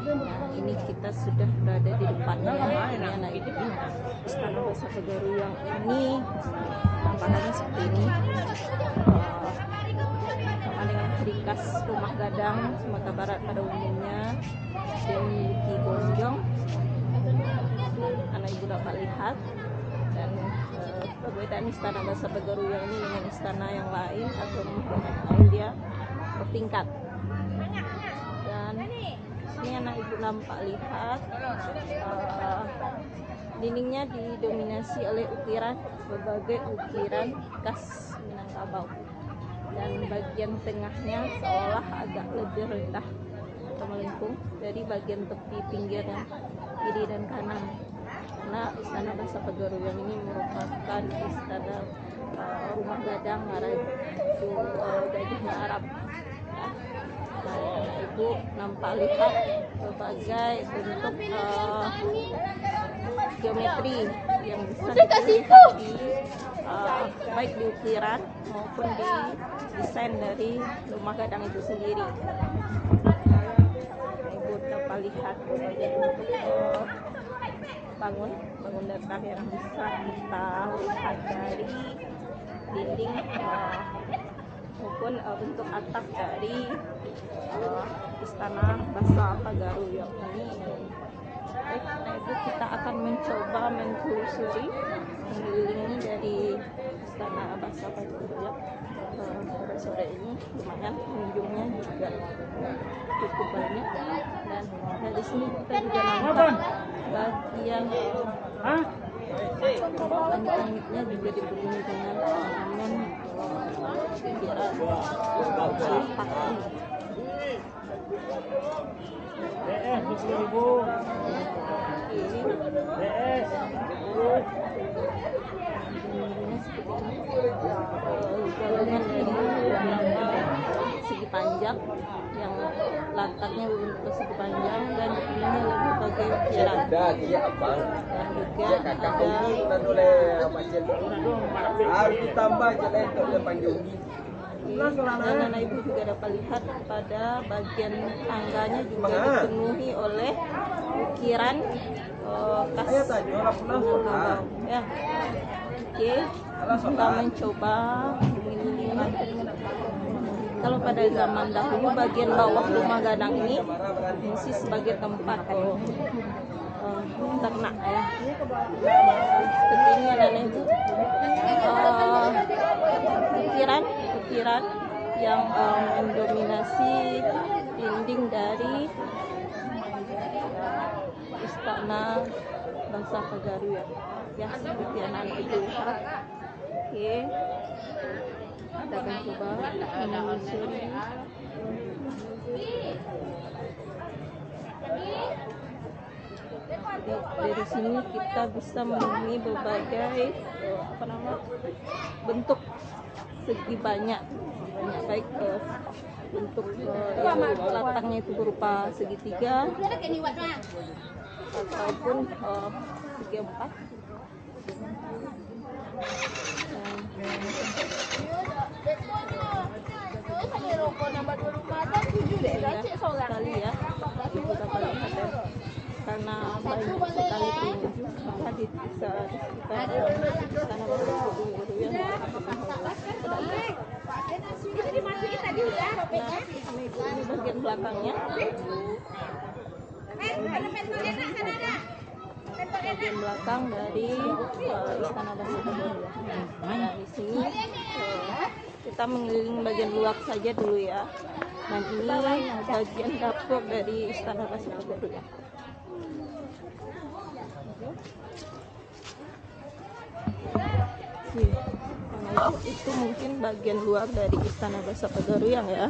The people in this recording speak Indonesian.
Nah, ini kita sudah berada di depannya. Ini anak itu Istana Basa Pagaruyan ini tampakannya seperti ini. Sama dengan ciri khas rumah gadang Sumatera Barat pada umumnya, dan memiliki gonjong. Anak ibu dapat lihat, dan perbedaan Istana Basa Pagaruyan ini dengan istana yang lain atau mungkin lain, dia bertingkat. Dan ini anak ibu nampak lihat dindingnya didominasi oleh ukiran, berbagai ukiran khas Minangkabau, dan bagian tengahnya seolah agak lebih rendah atau melengkung dari bagian tepi pinggirnya kiri dan kanan. Karena Istana Basa Pagaruyan ini merupakan istana rumah gadang Ratu Gajah Arab. Nah, ibu nampak lihat berbagai bentuk geometri yang bisa dilihat di baik di ukiran maupun di desain dari rumah gadang itu sendiri. Ibu dapat lihat berbagai bentuk bangun dasar yang bisa kita lihat dari dinding maupun bentuk atap dari Istana Basa Pagaruyan ini. Baik, Ibu, kita akan mencoba menelusuri mengelilingi dari Istana Basa Pagaruyan pada sore ini. Lumayan pengunjungnya juga cukup banyak, dan dari sini kita juga nampak bagian langit-langitnya juga dipenuhi dengan ornamen pinggiran paku. Gabungan dari segi panjang yang latarnya berbentuk persegi panjang dan dipenuhi oleh berbagai ukiran, dan juga dan anak ibu juga dapat lihat pada bagian tangganya juga dipenuhi oleh ukiran khas Minangkabau. Ya, oke, kita mencoba mengelilingi. Kalau pada zaman dahulu bagian bawah rumah gadang ini fungsi sebagai tempat ternak, ya. Seperti ini anak ibu, ukiran yang mendominasi dinding dari Istana Basa Pagaruyan, ya, seperti anak ibu lihat. Oke, kita akan coba menelusuri. Dari sini kita bisa menemui berbagai bentuk segi banyak, baik bentuk yang latarnya itu berupa segitiga ataupun segi empat. Sekali, ya, ibu dapat lihat, ya, karena banyak sekali pengunjung, maka di sekitar Istana Basa Pagaruyan ini bagian belakangnya, bagian belakang dari Istana Basa Pagaruyan. Nah, di sini kita mengelilingi bagian luar saja dulu, ya. Dan ini bagian dapur dari Istana Basa Pagaruyan. Itu mungkin bagian luar dari Istana Basa Pagaruyan, ya.